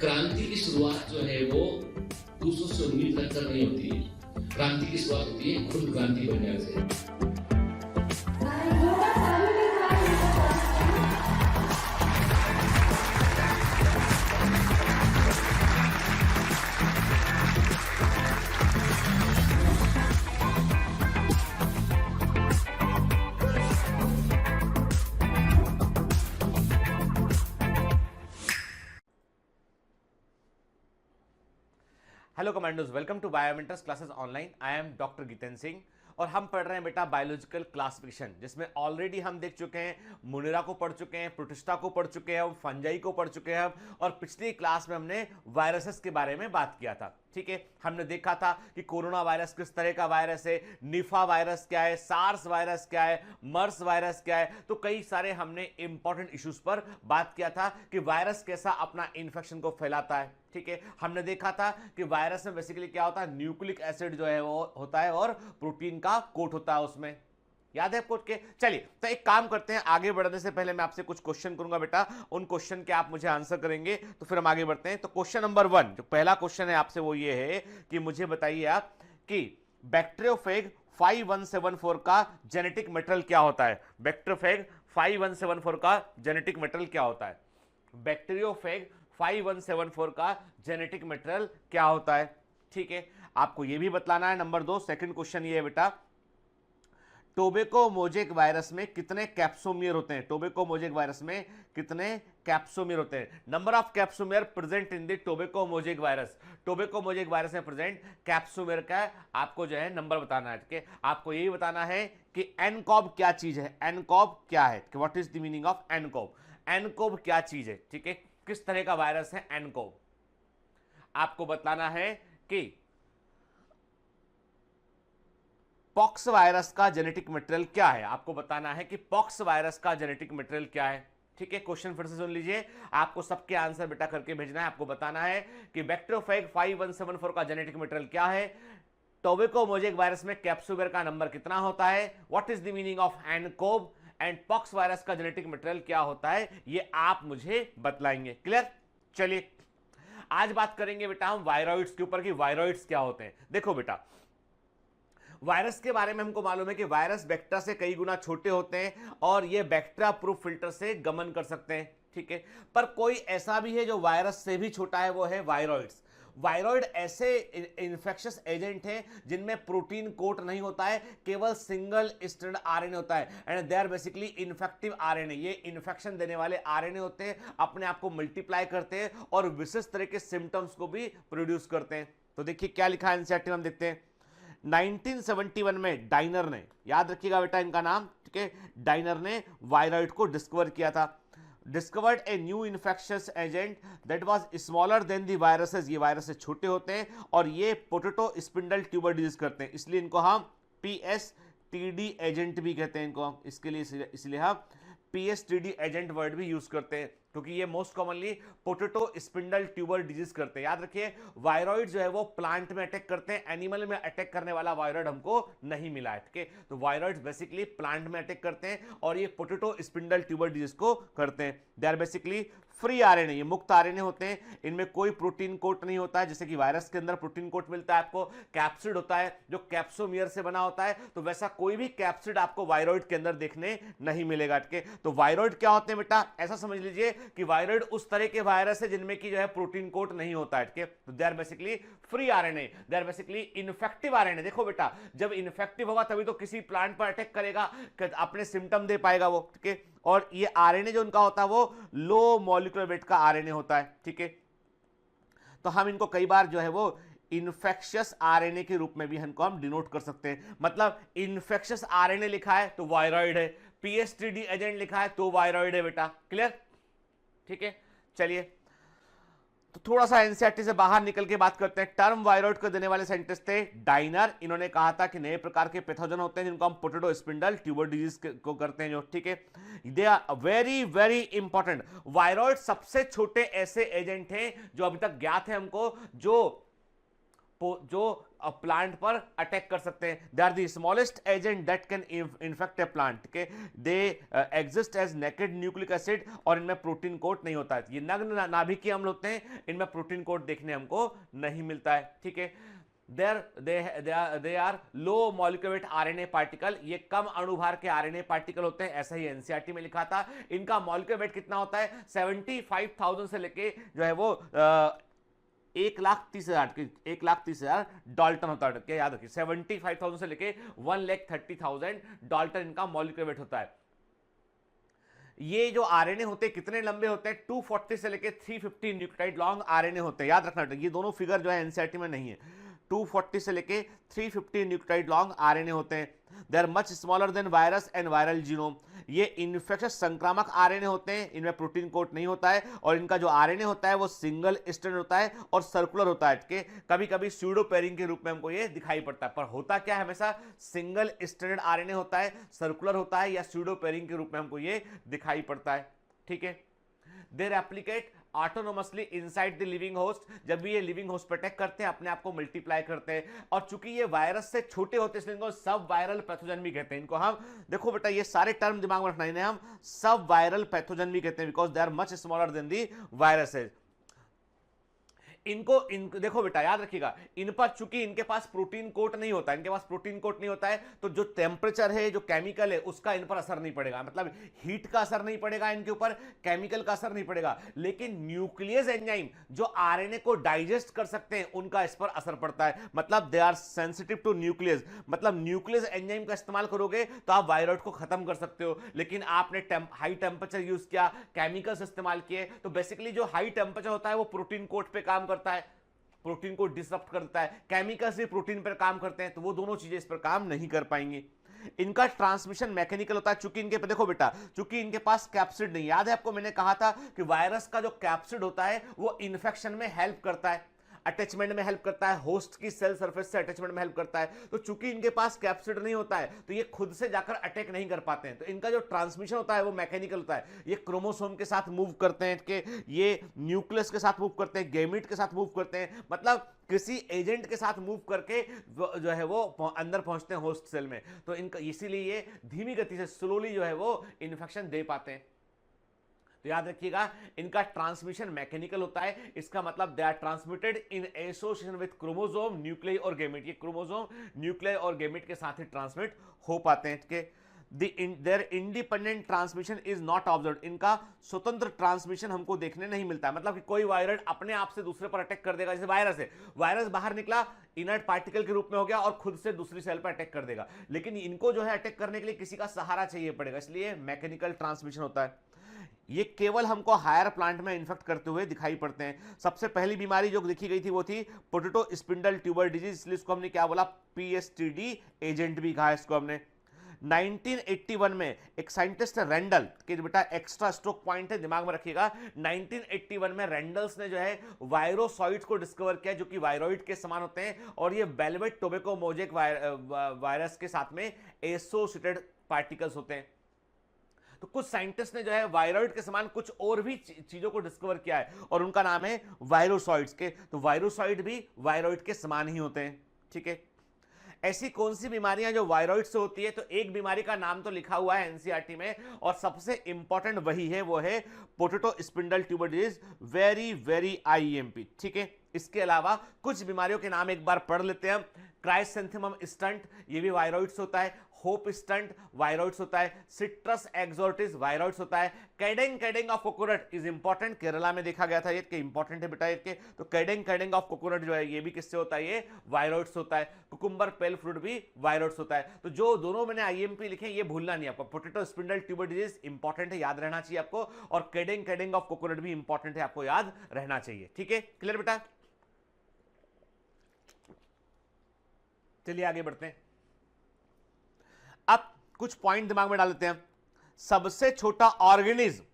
क्रांति की शुरुआत जो है वो दूसरों से उम्मीद रखकर नहीं होती है। क्रांति की शुरुआत होती है खुद क्रांति बनने से। Hello commandos, welcome to Biomentors classes online. I am doctor Jitendra Singh और हम पढ़ रहे हैं बेटा बायोलॉजिकल क्लासिफिकेशन, जिसमें ऑलरेडी हम देख चुके हैं मुनिरा को पढ़ चुके हैं, प्रोटिस्टा को पढ़ चुके हैं, फंजाई को पढ़ चुके हैं और पिछली क्लास में हमने वायरसेस के बारे में बात किया था। ठीक है, हमने देखा था कि कोरोना वायरस किस तरह का वायरस है, निफा वायरस क्या है, सार्स वायरस क्या है, मर्स वायरस क्या है। तो कई सारे हमने इंपॉर्टेंट इश्यूज पर बात किया था कि वायरस कैसा अपना इन्फेक्शन को फैलाता है। ठीक है, हमने देखा था कि वायरस में बेसिकली क्या होता है, न्यूक्लिक एसिड जो है वो होता है और प्रोटीन का कोट होता है उसमें। याद है कोट के? चलिए, तो एक काम करते हैं, आगे बढ़ने से पहले मैं आपसे कुछ क्वेश्चन करूंगा बेटा, उन क्वेश्चन के आप मुझे आंसर करेंगे, तो फिर हम आगे बढ़ते हैं। तो क्वेश्चन नंबर 1, जो पहला क्वेश्चन है आपसे वो ये है कि मुझे बताइए आप कि बैक्टीरियोफेज 5174 का जेनेटिक मटेरियल क्या होता है। बैक्टीरियोफेज 5174 का जेनेटिक मटेरियल क्या होता है? बैक्टीरियोफेज 5174 का जेनेटिक मटेरियल क्या होता है? ठीक है, आपको यह भी बतलाना है। नंबर 2, सेकंड क्वेश्चन ये है बेटा, टोबैको मोजेक वायरस में कितने कैप्सोमियर होते हैं? टोबैको मोजेक वायरस में कितने कैप्सोमियर होते हैं? Number of capsomere present in the tobacco mosaic virus. Tobacco mosaic virus में प्रेजेंट कैप्सोमियर का आपको जो है नंबर बताना है। ठीक है, आपको यही बताना है कि एनकॉब क्या चीज है, एनकॉब क्या है, what is the meaning of एनकॉब। एनकॉब क्या चीज है? ठीक है, किस तरह का वायरस है एनकॉब? आपको बताना है कि पॉक्स वायरस का जेनेटिक मटेरियल क्या है। आपको बताना है कि पॉक्स वायरस का जेनेटिक मटेरियल क्या है। ठीक है, क्वेश्चन फिर से सुन लीजिए, आपको सबके आंसर बेटा करके भेजना है। आपको बताना है कि बैक्टीरियोफेज 5174 का जेनेटिक मटेरियल क्या है, टोबैको मोजेक वायरस में कैप्सोमियर का नंबर कितना होता है, what is the meaning of एनकॉब एंड पॉक्स वायरस का जेनेटिक मटेरियल क्या होता है, ये आप मुझे बतलाएंगे। क्लियर? चलिए, आज बात करेंगे बेटा हम वायरॉइड्स के ऊपर कि वायरॉइड्स क्या होते हैं। देखो बेटा, वायरस के बारे में हमको मालूम है कि वायरस बैक्टीरिया से कई गुना छोटे होते हैं और ये बैक्टीरिया प्रूफ फिल्टर से गमन कर सकते हैं। ठीक है, पर कोई ऐसा भी है जो वायरस से भी छोटा है, वो है वायरॉइड्स। वायरॉइड ऐसे इन्फेक्शियस एजेंट हैं जिनमें प्रोटीन कोट नहीं होता है, केवल सिंगल स्ट्रैंड आरएनए होता है and they are basically infective RNA. ये इन्फेक्शन देने वाले आरएनए होते हैं, अपने आप को मल्टीप्लाई करते हैं और विशेष तरह के सिम्टम्स को भी प्रोड्यूस करते हैं। तो देखिए क्या लिखा है एनसीईआरटी में, हम देखते हैं। 1971 में डाइनर ने, याद रखिएगा बेटा इनका नाम, ठीक है, डाइनर ने वायरॉइड को डिस्कवर किया था। Discovered a new infectious agent that was smaller than the viruses. ये वायरस से छोटे होते हैं और ये पोटैटो स्पिंडल ट्यूबर डिजीज करते हैं, इसलिए इनको हम पीएसटीडी एजेंट भी कहते हैं इनको हम, इसके लिए इसलिए हम पीएसटीडी एजेंट वर्ड भी यूज करते हैं, क्योंकि ये most commonly potato spindle tuber disease करते हैं। याद रखिए, वायरॉइड जो है वो प्लांट में अटैक करते हैं, एनिमल में अटैक करने वाला वायरॉइड हमको नहीं मिला है। ठीक है, तो वायरॉइड्स बेसिकली प्लांट में अटैक करते हैं और ये पोटैटो स्पिंडल ट्यूबर डिजीज को करते हैं। They are basically free RNA, ये मुक्त आरएनए होते हैं, इनमें कोई प्रोटीन कोट नहीं होता है। जैसे कि वायरस के अंदर प्रोटीन कोट मिलता है आपको, कैप्सिड होता है जो कैप्सोमियर से बना होता है, तो वैसा कोई भी कैप्सिड आपको वायरॉइड के अंदर देखने नहीं मिलेगा। ठीक है, तो वायरॉइड क्या होते हैं बेटा, ऐसा समझ लीजिए कि वायरॉइड उस तरह के वायरस है जिनमें की जो है प्रोटीन कोट नहीं होता है। ठीक है, तो they are basically free RNA, they are basically infective RNA. देखो बेटा, जब इन्फेक्टिव होगा तभी तो किसी प्लांट पर अटैक करेगा, अपने सिम्टम दे पाएगा वो। ठीक है, और ये आरएनए जो उनका होता है वो लो मॉलिक्यूलर वेट का आरएनए होता है। ठीक है, तो हम इनको कई बार जो है वो इन्फेक्शियस आरएनए के रूप में भी हमको हम डिनोट कर सकते हैं। मतलब इन्फेक्शियस आरएनए लिखा है तो वायरॉइड है, पीएसटीडी एजेंट लिखा है तो वायरॉइड है बेटा। क्लियर? ठीक है, चलिए तो थोड़ा सा एनसीईआरटी से बाहर निकल के बात करते हैं। टर्म वायरॉइड को देने वाले साइंटिस्ट थे डाइनर। इन्होंने कहा था कि नए प्रकार के पैथोजन होते हैं जिनको हम पोटैटो स्पिंडल ट्यूबर डिजीज को करते हैं जो। ठीक है, they are very very important. Viroid सबसे छोटे ऐसे एजेंट हैं जो अभी तक ज्ञात है हमको, जो जो प्लांट पर अटैक कर सकते हैं। They are the smallest agent that can infect a plant के। They exist as naked nucleic acid और इनमें प्रोटीन कोट नहीं होता है। ये नग्न नाभिकीय अम्ल होते हैं, इनमें प्रोटीन कोट देखने हमको नहीं मिलता है। ठीक है, they are low molecular weight RNA particle, ये कम अणुभार के आरएनए पार्टिकल होते हैं, ऐसा ही एनसीईआरटी में लिखा था। इनका मॉलिक्यूलर वेट कितना होता है 75,000 से लेके जो है वो 1,30,000 डाल्टन होता है। क्या याद रखिए 75,000 से लेके 1,30,000 डाल्टन इनका मॉलिक्यूलर वेट होता है। ये जो आरएनए होते हैं कितने लंबे होते हैं 240 से लेके 350 न्यूक्लियोटाइड लॉन्ग आरएनए होते हैं, याद रखना। ये दोनों फिगर जो है एनसीईआरटी में नहीं है। 240 से लेके 350 न्यूक्लियोटाइड लॉन्ग आरएनए होते हैं। They are much smaller than virus and viral genome. ये इन्फेक्शस संक्रामक आरएनए होते हैं, इनमें प्रोटीन कोट नहीं होता है और इनका जो आरएनए होता है वो सिंगल स्ट्रैंड होता है और सर्कुलर होता है। कि कभी कभी स्यूडो पेयरिंग के रूप में हमको ये दिखाई पड़ता है, पर होता क्या है हमेशा सिंगल स्ट्रैंड आरएनए होता है, सर्कुलर होता है या स्यूडो पेयरिंग के रूप में हमको ये दिखाई पड़ता है। ठीक है, they replicate autonomously inside the living host. जब भी ये लिविंग होस्ट पर अटैक करते हैं अपने आप को मल्टीप्लाई करते हैं, और चूंकि ये वायरस से छोटे होते हैं इसलिए इनको सब वायरल पैथोजन भी कहते हैं। इनको हम देखो बेटा ये सारे टर्म दिमाग में रखना, इन्हें हम सब वायरल पैथोजन भी कहते हैं because they are much smaller than the viruses. इनको देखो बेटा याद रखिएगा, इन पर चूंकि इनके पास प्रोटीन कोट नहीं होता है, इनके पास प्रोटीन कोट नहीं होता है, तो जो टेम्परेचर है जो केमिकल है उसका इन पर असर नहीं पड़ेगा। मतलब हीट का असर नहीं पड़ेगा इनके ऊपर, केमिकल का असर नहीं पड़ेगा। लेकिन न्यूक्लियस एंजाइम जो आरएनए को डाइजेस्ट कर सकते हैं उनका इस पर असर पड़ता है। मतलब they are sensitive to nucleus. मतलब न्यूक्लियस एंजाइम का इस्तेमाल करोगे तो आप वायरस को खत्म कर सकते हो, लेकिन आपने हाई टेम्परेचर यूज किया, केमिकल्स इस्तेमाल किए, तो बेसिकली जो हाई टेम्परेचर होता है वो प्रोटीन कोट पे काम करता है, प्रोटीन को डिसरप्ट करता है। केमिकल्स भी प्रोटीन पर काम करते हैं, तो वो दोनों चीजें इस पर काम नहीं कर पाएंगी। इनका ट्रांसमिशन मैकेनिकल होता है, चूंकि इनके देखो बेटा चूंकि इनके पास कैप्सिड नहीं, याद है आपको मैंने कहा था कि वायरस का जो कैप्सिड होता है वो इन्फेक्शन में हेल्प करता है, अटैचमेंट में हेल्प करता है, होस्ट की सेल सरफेस से अटैचमेंट में हेल्प करता है। तो चूंकि इनके पास कैप्सिड नहीं होता है तो ये खुद से जाकर अटैक नहीं कर पाते हैं, तो इनका जो ट्रांसमिशन होता है वो मैकेनिकल होता है। ये क्रोमोसोम के साथ मूव करते हैं, कि ये न्यूक्लियस के साथ मूव करते हैं, गैमेट के साथ मूव करते हैं, मतलब किसी एजेंट के साथ मूव करके जो है वो अंदर पहुंचते हैं होस्ट सेल में। तो इनका इसीलिए ये धीमी गति से स्लोली जो है वो इन्फेक्शन दे पाते हैं। तो याद रखिएगा इनका ट्रांसमिशन मैकेनिकल होता है, इसका मतलब they are transmitted in association with chromosome, nucleus और गैमेट। ये क्रोमोसोम, न्यूक्लियस और गैमेट के साथ ही ट्रांसमिट हो पाते हैं। कि there independent transmission is not observed. इनका स्वतंत्र ट्रांसमिशन हमको देखने नहीं मिलता, मतलब कि कोई वायरस अपने आप से दूसरे पर अटैक कर देगा। जैसे वायरस है, वायरस बाहर निकला इनर्ट पार्टिकल के रूप में हो गया और खुद से दूसरी सेल पर अटैक कर देगा, लेकिन इनको जो है अटैक करने के लिए किसी का सहारा चाहिए पड़ेगा, इसलिए मैकेनिकल ट्रांसमिशन होता है। ये केवल हमको हायर प्लांट में इन्फेक्ट करते हुए दिखाई पड़ते हैं। सबसे पहली बीमारी जो देखी गई थी वो थी पोटैटो स्पिंडल ट्यूबर डिजीज, इसलिए इसको हमने क्या बोला पीएसटीडी एजेंट भी कहा इसको हमने। 1981 में एक साइंटिस्ट है रेंडल, के बेटा एक्स्ट्रा स्ट्रोक पॉइंट है दिमाग में रखिएगा, 1981 में रेंडल्स ने जो है वायरोसॉइड्स को डिस्कवर किया जो कि वायरॉइड के समान होते हैं, और ये वेलवेट टोबैको मोजेक वायरस के साथ में एसोसिएटेड पार्टिकल्स होते हैं। तो कुछ साइंटिस्ट ने जो है वायरॉइड के समान कुछ और भी चीजों को डिस्कवर किया है और उनका नाम है वायरोसॉइड्स के। तो वायरोसॉइड भी वायरॉइड के समान ही होते हैं। ठीक है, ऐसी कौन सी बीमारियां जो वायरॉइड से होती है, तो एक बीमारी का नाम तो लिखा हुआ है एनसीईआरटी में और सबसे इंपॉर्टेंट वही है, वो है potato spindle tuber disease, very very IMP. ठीक है, इसके अलावा कुछ बीमारियों के नाम एक बार पढ़ लेते हैं। क्राइसेंथेमम स्टंट, ये भी वायरॉइड्स होता है। होप स्टंट वायरॉइड्स होता है। सिट्रस एक्सोर्टिस वायरॉइड्स होता है। Cadang of coconut is important, Kerala में देखा गया था ये, इंपॉर्टेंट है बेटा ये। तो कैडेंग ऑफ कोकोनट जो है ये भी किससे होता है, ये वायरॉइड्स होता है। कुकुम्बर पेल फ्रूट भी वायरॉइड्स होता है। तो जो दोनों मैंने आईएमपी लिखे ये भूलना नहीं आपको। Potato spindle tuber disease important है, याद रहना चाहिए आपको, और कैडेंग ऑफ कोकोनट भी इंपॉर्टेंट है, आपको याद रहना चाहिए। ठीक है, क्लियर बेटा? चलिए आगे बढ़ते हैं। अब कुछ पॉइंट दिमाग में डाल लेते हैं। सबसे छोटा ऑर्गेनिज्म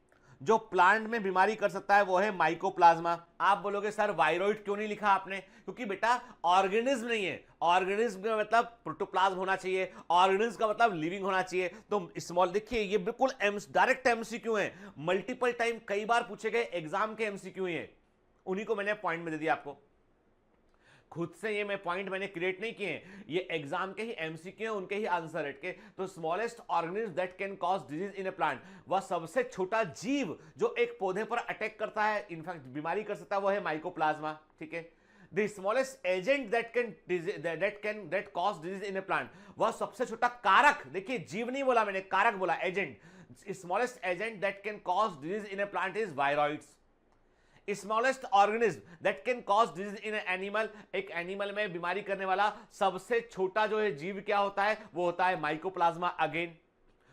जो प्लांट में बीमारी कर सकता है वो है माइकोप्लाज्मा। आप बोलोगे सर वायरॉइड क्यों नहीं लिखा आपने? क्योंकि बेटा ऑर्गेनिज्म नहीं है, ऑर्गेनिज्म का मतलब प्रोटोप्लाज्म होना चाहिए, ऑर्गेनिज्म का मतलब लिविंग होना चाहिए। तो स्मॉल देखिए ये बिल्कुल डायरेक्ट एमसीक्यू है, मल्टीपल टाइम कई बार पूछे गए एग्जाम के एमसीक्यू है, उन्हीं को मैंने पॉइंट में दे दिया आपको। खुद से ये मैं पॉइंट मैंने क्रिएट नहीं किए हैं, ये एग्जाम के ही एमसीक्यू हैं, उनके ही आंसर है के। तो smallest organism that can cause disease in A plant, वह सबसे छोटा जीव जो एक पौधे पर अटैक करता है, इनफैक्ट बीमारी कर सकता है, वो है माइकोप्लाज्मा। ठीक है, the smallest agent that cause disease in A plant, वह सबसे छोटा कारक, देखिए जीव नहीं बोला मैंने, कारक बोला, agent. Smallest agent that can cause disease in A plant is viroids. Smallest organism that can cause disease in animal, एक एनिमल में बीमारी करने वाला सबसे छोटा जो है जीव क्या होता है, वो होता है माइकोप्लाज्मा अगेन।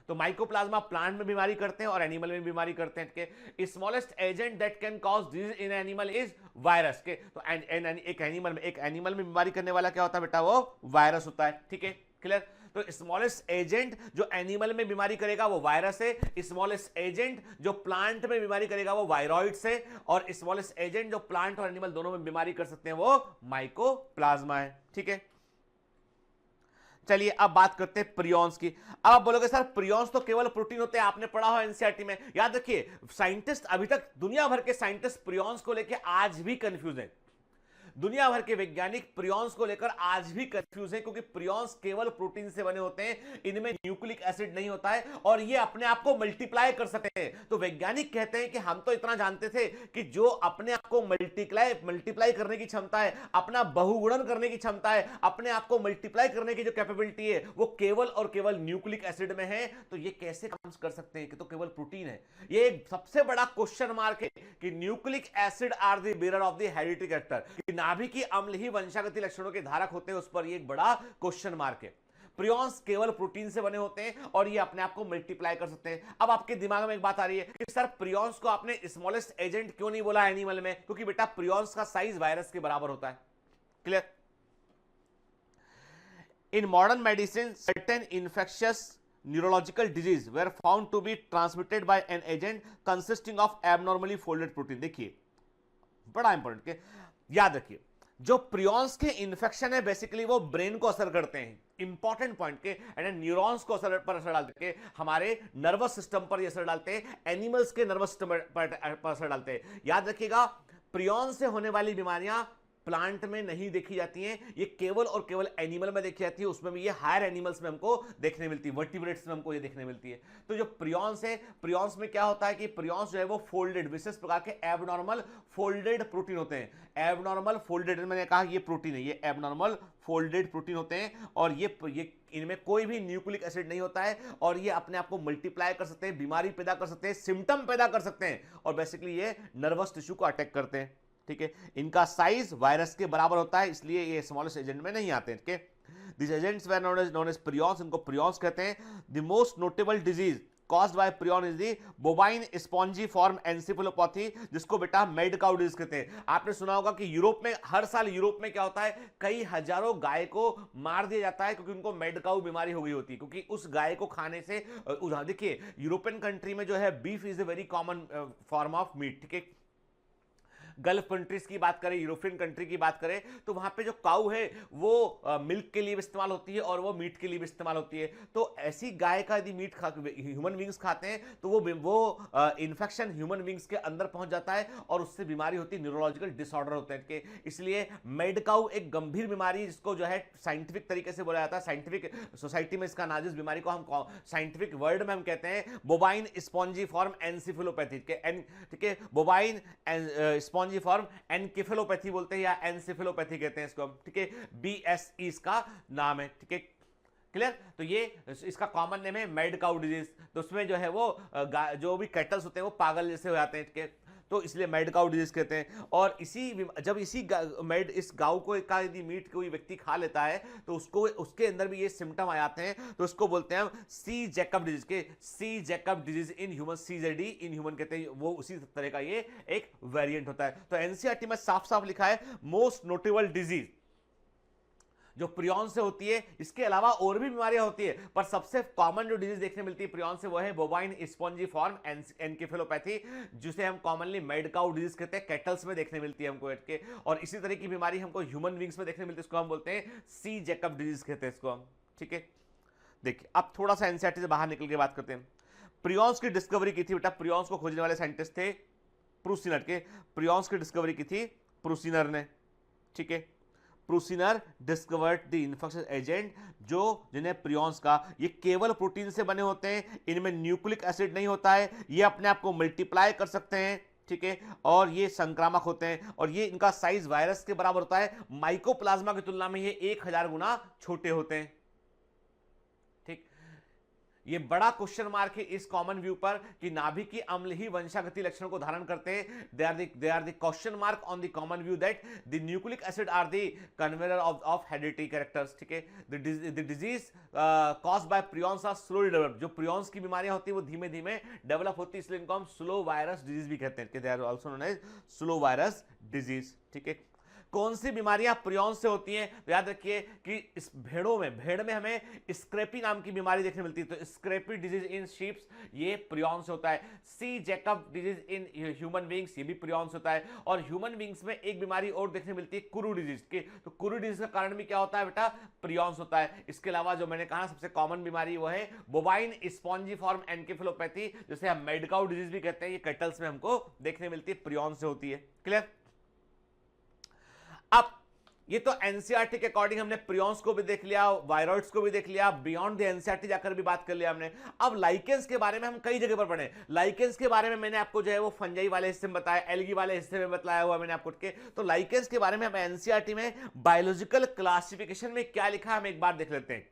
तो माइकोप्लाज्मा प्लांट में बीमारी करते हैं और एनिमल में बीमारी करते हैं के। Smallest agent that can cause disease in animal is virus के। तो एक एनिमल में बीमारी करने वाला क्या होता है बेटा, वो वायरस होता है। ठीक है, क्लियर। तो स्मॉलेस्ट एजेंट जो एनिमल में बीमारी करेगा वो वायरस है, स्मॉलेस्ट एजेंट जो प्लांट में बीमारी करेगा वो वायरॉइड्स है, और स्मॉलेस्ट एजेंट जो प्लांट और एनिमल दोनों में बीमारी कर सकते हैं वो माइकोप्लाज्मा है। ठीक है, चलिए अब बात करते हैं प्रियॉन्स की। अब आप बोलोगे सर प्रियॉन्स तो केवल प्रोटीन होते हैं, आपने पढ़ा हो एनसीईआरटी में। याद रखिए साइंटिस्ट, अभी तक दुनिया भर के साइंटिस्ट प्रियॉन्स को लेकर आज भी कंफ्यूज हैं। दुनिया भर के वैज्ञानिक प्रियॉन्स को लेकर आज भी कंफ्यूज हैं, क्योंकि प्रियॉन्स केवल प्रोटीन से बने होते हैं, इनमें न्यूक्लिक एसिड नहीं होता है और ये अपने आप को मल्टीप्लाई कर सकते हैं। तो वैज्ञानिक कहते हैं कि हम तो इतना जानते थे कि जो अपने आप को मल्टीप्लाई करने की क्षमता है, अपना बहुगुणन करने की क्षमता है, अपने आप को मल्टीप्लाई करने की जो कैपेबिलिटी है वो केवल और केवल न्यूक्लिक एसिड में है। तो ये कैसे काम कर सकते हैं कि तो केवल प्रोटीन है? ये एक सबसे बड़ा क्वेश्चन मार्क है कि nucleic acid are the bearer of the hereditary character, नाभिकीय अम्ल ही वंशागति लक्षणों के धारक होते हैं, उस पर ये एक बड़ा क्वेश्चन मार्क है। प्रियॉन्स केवल प्रोटीन से बने होते हैं और ये अपने आप को मल्टीप्लाई कर सकते हैं। अब आपके दिमाग में एक बात आ रही है कि सर प्रियॉन्स को आपने स्मॉलेस्ट एजेंट क्यों नहीं बोला एनिमल में? क्योंकि बेटा प्रियॉन्स का साइज वायरस के बराबर होता है। Clear? In modern medicine certain infectious neurological disease were found to be transmitted by an agent consisting of abnormally folded protein। देखिए बड़ा इंपॉर्टेंट के याद रखिए, जो प्रियॉन्स के इन्फेक्शन है बेसिकली वो ब्रेन को असर करते हैं, इंपॉर्टेंट पॉइंट के, एंड न्यूरॉन्स को असर डालते हैं, हमारे नर्वस सिस्टम पर ये असर डालते हैं, एनिमल्स के नर्वस सिस्टम पर असर डालते हैं। याद रखिएगा प्रियॉन से होने वाली बीमारियां प्लांट में नहीं देखी जाती हैं, ये केवल और केवल एनिमल में देखी जाती है, उसमें भी ये हायर एनिमल्स में हमको देखने मिलती है, वर्टिब्रेट्स में हमको ये देखने मिलती है। तो जो प्रियॉन्स है, प्रियॉन्स में क्या होता है कि प्रियॉन्स जो है वो फोल्डेड, विशेष प्रकार के एबनॉर्मल फोल्डेड प्रोटीन होते हैं। एबनॉर्मल फोल्डेड, मैंने कहा ये प्रोटीन है, ये एबनॉर्मल फोल्डेड प्रोटीन होते हैं, और ये इनमें कोई भी न्यूक्लिक एसिड नहीं होता है, और ये अपने आप को मल्टीप्लाई कर सकते हैं, बीमारी पैदा कर सकते हैं, सिम्टम पैदा कर सकते हैं, और बेसिकली ये नर्वस टिश्यू को अटैक करते हैं। ठीक है, इनका साइज वायरस के बराबर होता है, इसलिए ये स्मॉलेस्ट एजेंट में नहीं आते हैं। ठीक है, this agents were known as prions, इनको प्रियॉन्स कहते हैं। The most notable disease caused by prion is the bovine spongiform encephalopathy, जिसको बेटा मैड काउ डिजीज कहते हैं। आपने सुना होगा कि यूरोप में हर साल यूरोप में क्या होता है, कई हजारों गाय को मार दिया जाता है क्योंकि उनको मैड काउ बीमारी हो गई होती है, क्योंकि उस गाय को खाने से देखिए यूरोपियन कंट्री में जो है beef is a very common form of meat. ठीक है, गल्फ कंट्रीज की बात करें, यूरोपियन कंट्री की बात करें, तो वहां पे जो काऊ है वो मिल्क के लिए भी इस्तेमाल होती है और वो मीट के लिए भी इस्तेमाल होती है। तो ऐसी गाय का यदि मीट ह्यूमन बींग्स खाते हैं तो वो इन्फेक्शन ह्यूमन बींग्स के अंदर पहुंच जाता है और उससे बीमारी होती है, न्यूरोलॉजिकल डिसऑर्डर होते हैं कि इसलिए मैड काऊ एक गंभीर बीमारी, जिसको जो है साइंटिफिक तरीके से बोला जाता है, साइंटिफिक सोसाइटी में इसका नाजिस बीमारी को हम साइंटिफिक वर्ड में हम कहते हैं बोबाइन स्पॉन्जीफॉर्म एनसेफेलोपैथी। ठीक है, बोबाइन फॉर्म एनकेफेलोपैथी बोलते हैं या एनसेफेलोपैथी कहते हैं इसको हम। ठीक है, बीएसई इसका नाम है। ठीक है, क्लियर? तो ये इसका कॉमन नेम है मैड काउ डिजीज। तो उसमें जो है वो जो भी कैटल्स होते हैं वो पागल जैसे हो जाते हैं। ठीक है, तो इसलिए मैड काउ डिजीज कहते हैं। और जब इस गाउ को का यदि मीट कोई व्यक्ति खा लेता है तो उसके अंदर भी ये सिम्टम आ जाते हैं, तो उसको बोलते हैं सी जैकब डिजीज के। C Jakob disease in human, CJD in human कहते हैं, वो उसी तरह का ये एक वेरिएंट होता है। तो एनसीईआरटी में साफ साफ लिखा है मोस्ट नोटेबल डिजीज जो प्रियॉन से होती है, इसके अलावा और भी बीमारियां होती है, पर सबसे कॉमन जो डिजीज देखने मिलती है प्रियॉन से वो है बोवाइन स्पॉन्जीफॉर्म एनकेफेलोपैथी, जिसे हम कॉमनली मैड काउ डिजीज कहते हैं, कैटल्स में देखने मिलती है हमको के। और इसी तरह की बीमारी हमको ह्यूमन बींग्स में देखने मिलती है, इसको हम बोलते हैं सी जैकब डिजीज कहते हैं इसको हम। ठीक है, देखिए अब थोड़ा सा एनसीईआरटी से बाहर निकल के बात करते हैं। प्रियॉन्स की डिस्कवरी की थी बेटा, प्रियॉन्स को खोजने वाले साइंटिस्ट थे प्रूसिनर के। प्रियॉन्स की डिस्कवरी की थी प्रूसिनर ने। ठीक है, प्रूसिनर डिस्कवर्ड द इन्फेक्शन एजेंट, जो जिन्हें प्रियॉन्स का, ये केवल प्रोटीन से बने होते हैं, इनमें न्यूक्लिक एसिड नहीं होता है, ये अपने आप को मल्टीप्लाई कर सकते हैं, ठीक है, और ये संक्रामक होते हैं, और ये इनका साइज वायरस के बराबर होता है, माइकोप्लाज्मा की तुलना में ये 1000 गुना छोटे होते हैं। ठीक, ये बड़ा क्वेश्चन मार्क है इस कॉमन व्यू पर कि नाभिकीय अम्ल ही वंशागति लक्षणों को धारण करते हैं। They are the question mark on the common view that the nucleic acid are the conveyor of heredity characters. ठीक है, the disease caused by prions are slow develop, जो प्रियॉन्स की बीमारियां होती है वो धीमे धीमे डेवलप होती है, इसलिए इनको हम स्लो वायरस डिजीज भी कहते हैं, they are also known as slow virus disease. ठीक है, कौन सी बीमारियां प्रियॉन्स से होती हैं? तो याद रखिए कि इस भेड़ में हमें स्क्रेपी नाम की बीमारी देखने मिलती है, तो स्क्रेपी डिजीज इन शीप्स ये प्रियॉन्स होता है। C Jakob disease in human beings, ये भी प्रियॉन्स होता है। और ह्यूमन बींग्स में एक बीमारी और देखने मिलती है कुरू डिजीज के, तो कुरू डिजीज का कारण भी क्या होता है बेटा? प्रियॉन्स होता है। इसके अलावा जो मैंने कहा सबसे कॉमन बीमारी वो है बोवाइन स्पॉन्जिफॉर्म एनकेफेलोपैथी, जिसे हम मेड काउ डिजीज भी कहते हैं, ये कैटल्स में हमको देखने मिलती है, प्रियॉन्स से होती है। क्लियर? अब ये तो एनसीईआरटी के अकॉर्डिंग हमने प्रियॉन्स को भी देख लिया, वायरॉइड्स को भी देख लिया, बियॉन्ड द एनसीईआरटी जाकर भी बात कर लिया हमने। अब लाइकेंस के बारे में हम कई जगह पर पढ़े। लाइकेंस के बारे में मैंने आपको जो है वो फंजाई वाले हिस्से में बताया, एल्गी वाले हिस्से में बताया हुआ मैंने आपको के। तो लाइकेंस के बारे में हम एनसीईआरटी में बायोलॉजिकल क्लासिफिकेशन में क्या लिखा हम एक बार देख लेते हैं।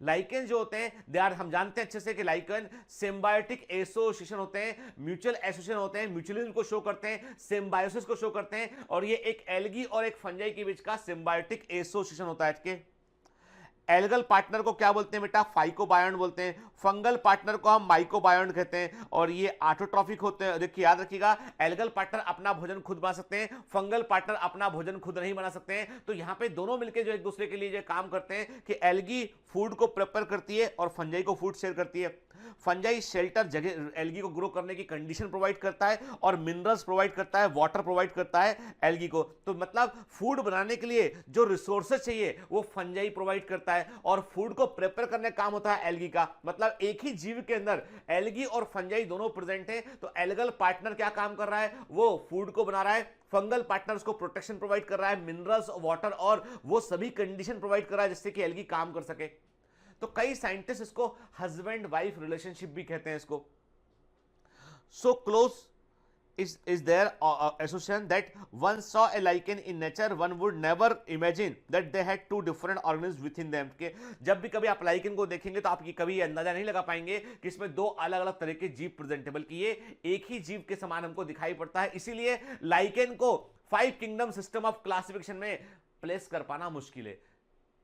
लाइकेन जो होते हैं दे आर, हम जानते हैं अच्छे से कि लाइकेन सिम्बायोटिक एसोसिएशन होते हैं, म्यूचुअल एसोसिएशन होते हैं, म्यूचुअलिज्म को शो करते हैं, सिम्बायोसिस को शो करते हैं, और ये एक एल्गी और एक फंजाई के बीच का सिम्बायोटिक एसोसिएशन होता है। इसके एल्गल पार्टनर को क्या बोलते हैं बेटा? फाइकोबायोंट बोलते हैं। फंगल पार्टनर को हम माइकोबायोंट कहते हैं, और ये ऑटोट्रॉफिक होते हैं। देखिए याद रखिएगा, एल्गल पार्टनर अपना भोजन खुद बना सकते हैं, फंगल पार्टनर अपना भोजन खुद नहीं बना सकते हैं। तो यहाँ पे दोनों मिलकर जो एक दूसरे के लिए जो काम करते हैं कि एल्गी फूड को प्रिपेयर करती है और फंजाई को फूड शेयर करती है। फंजाई शेल्टर जगह एल्गी को ग्रो करने की कंडीशन प्रोवाइड करता है, और मिनरल्स प्रोवाइड करता है, वाटर प्रोवाइड करता है एल्गी को। तो मतलब फूड बनाने के लिए जो रिसोर्सेज चाहिए वो फंजाई प्रोवाइड करता है, और फूड को प्रिपेयर करने का काम होता है एल्गी का। मतलब एक ही जीव के अंदर एल्गी और फंजाई दोनों प्रेजेंट है। तो एल्गल पार्टनर क्या काम कर रहा है? वो फूड को बना रहा है, फंगल पार्टनर उसको प्रोटेक्शन प्रोवाइड कर रहा है, मिनरल्स, वाटर और वो सभी कंडीशन प्रोवाइड कर रहा है जिससे कि एल्गी काम कर सके। तो कई साइंटिस्ट इसको हस्बैंड वाइफ रिलेशनशिप भी कहते हैं इसको। So close is there association that one saw a lichen in nature, one would never imagine that they had two different organisms within them। के जब भी कभी आप लाइकेन को देखेंगे तो आप ये कभी अंदाजा नहीं लगा पाएंगे कि इसमें दो अलग अलग तरह के जीव प्रेजेंटेबल की, ये एक ही जीव के समान हमको दिखाई पड़ता है। इसीलिए लाइकेन को 5 किंगडम सिस्टम ऑफ क्लासिफिकेशन में प्लेस कर पाना मुश्किल है।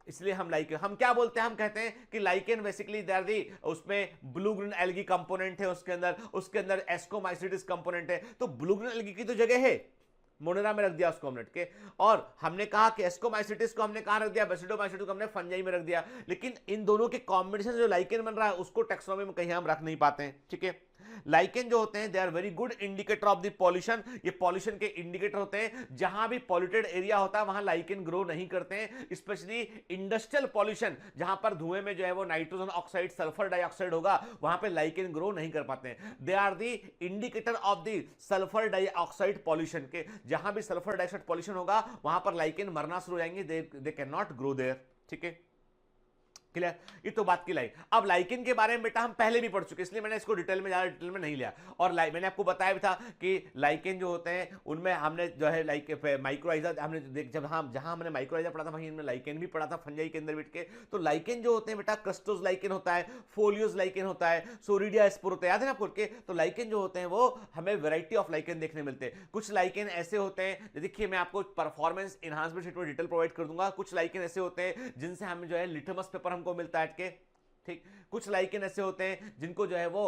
इसलिए हम लाइकेन, हम क्या बोलते हैं? हम कहते हैं कि lichen basically they are the, उसमें ब्लू ग्रीन एल्गी कंपोनेंट है, उसके अंदर एस्कोमाइसिटिस कंपोनेंट है। तो ब्लू ग्रीन एल्गी की तो जगह है, मोनेरा में रख दिया उसको हमने के, और हमने कहा कि एस्कोमाइसिटिस को हमने कहां रख दिया? बेसिडोमाइसिटिस को हमने फंजाई में रख दिया। लेकिन इन दोनों के कॉम्बिनेशन जो लाइकेन बन रहा है उसको टेक्सोनोमी में कहीं हम रख नहीं पाते हैं। ठीक है, लाइकेन जो होते हैं they are very good indicator of the pollution, ये पॉल्यूशन के इंडिकेटर होते हैं। जहां भी पॉल्यूटेड एरिया होता है वहां लाइकेन ग्रो नहीं करते हैं, स्पेशली इंडस्ट्रियल पॉल्यूशन, जहां पर धुएं में जो है वो नाइट्रोजन ऑक्साइड, सल्फर डाइऑक्साइड होगा, वहां पे लाइकेन ग्रो नहीं कर पाते हैं। They are the indicator of the sulphur dioxide pollution के, जहां भी सल्फर डाइऑक्साइड पॉल्यूशन होगा वहां पर लाइकेन मरना शुरू हो जाएंगे, they can not grow there. ठीक है, क्लियर? ये तो बात की लाई। अब लाइकेन के बारे में बेटा हम पहले भी पढ़ चुके, इसलिए मैंने इसको डिटेल में ज्यादा डिटेल में नहीं लिया। और मैंने आपको बताया भी था कि लाइकेन जो होते हैं उनमें हमने जो है माइक्रोराइजा हमने जहां हमने माइक्रोराइजा पढ़ा था वहीं हमने लाइकेन भी पढ़ा था फंजाई के अंदर बैठ के। तो लाइकेन जो होते हैं बेटा क्रस्टोज लाइकेन होता है, फोलियोज लाइकेन होता है, सोरिडिया स्पोर होता है, याद है ना आपको के? तो लाइकेन जो होते हैं वो हमें वैरायटी ऑफ लाइकेन देखने मिलते हैं। कुछ लाइकेन ऐसे होते हैं, देखिए मैं आपको परफॉर्मेंस एनहांसमेंट शीट में डिटेल प्रोवाइड कर दूंगा। कुछ लाइकेन ऐसे होते हैं जिनसे हमें जो है लिटमस पेपर हमको मिलता है के। ठीक, कुछ लाइकेन ऐसे होते हैं जिनको जो है वो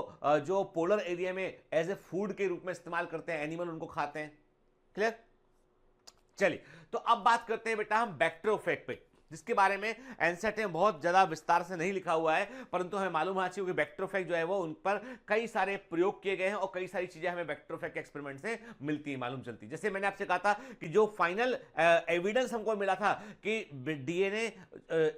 जो पोलर एरिया में एज ए फूड के रूप में इस्तेमाल करते हैं, एनिमल उनको खाते हैं। क्लियर? चलिए, तो अब बात करते हैं बेटा हम बैक्टीरियोफेज पे, जिसके बारे में एनसीईआरटी में बहुत ज्यादा विस्तार से नहीं लिखा हुआ है, परंतु हमें मालूम होना चाहिए कि बैक्टीरियोफेज जो है वो उन पर कई सारे प्रयोग किए गए हैं और कई सारी चीजें हमें बैक्टीरियोफेज के एक्सपेरिमेंट से मिलती है, मालूम चलती है। जैसे मैंने आपसे कहा था कि जो फाइनल एविडेंस हमको मिला था कि DNA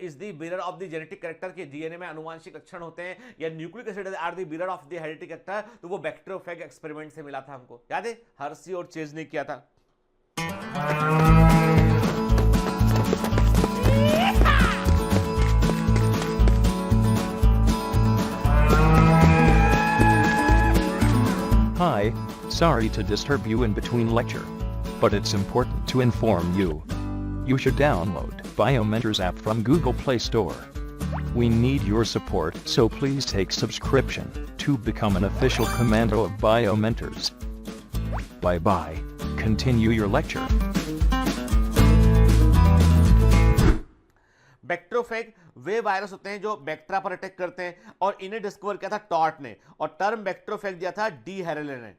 is the bearer of the genetic character, के डीएनए में आनुवांशिक लक्षण होते हैं या nucleic acid are the bearer of the heredity character, तो वो बैक्टीरियोफेज एक्सपेरिमेंट से मिला था हमको, याद है? हर्सी और चेज ने किया था। Hi, sorry to disturb you in between lecture. But it's important to inform you. You should download Biomentors app from Google Play Store. We need your support, so please take subscription to become an official commando of Biomentors. Bye bye. Continue your lecture. Bacteriophage वे virus होते हैं जो bacteria पर attack करते हैं और इन्हें discover किया था टॉर्ट ने और टर्म बैक्ट्रोफेग दिया था डी हेरेले ने।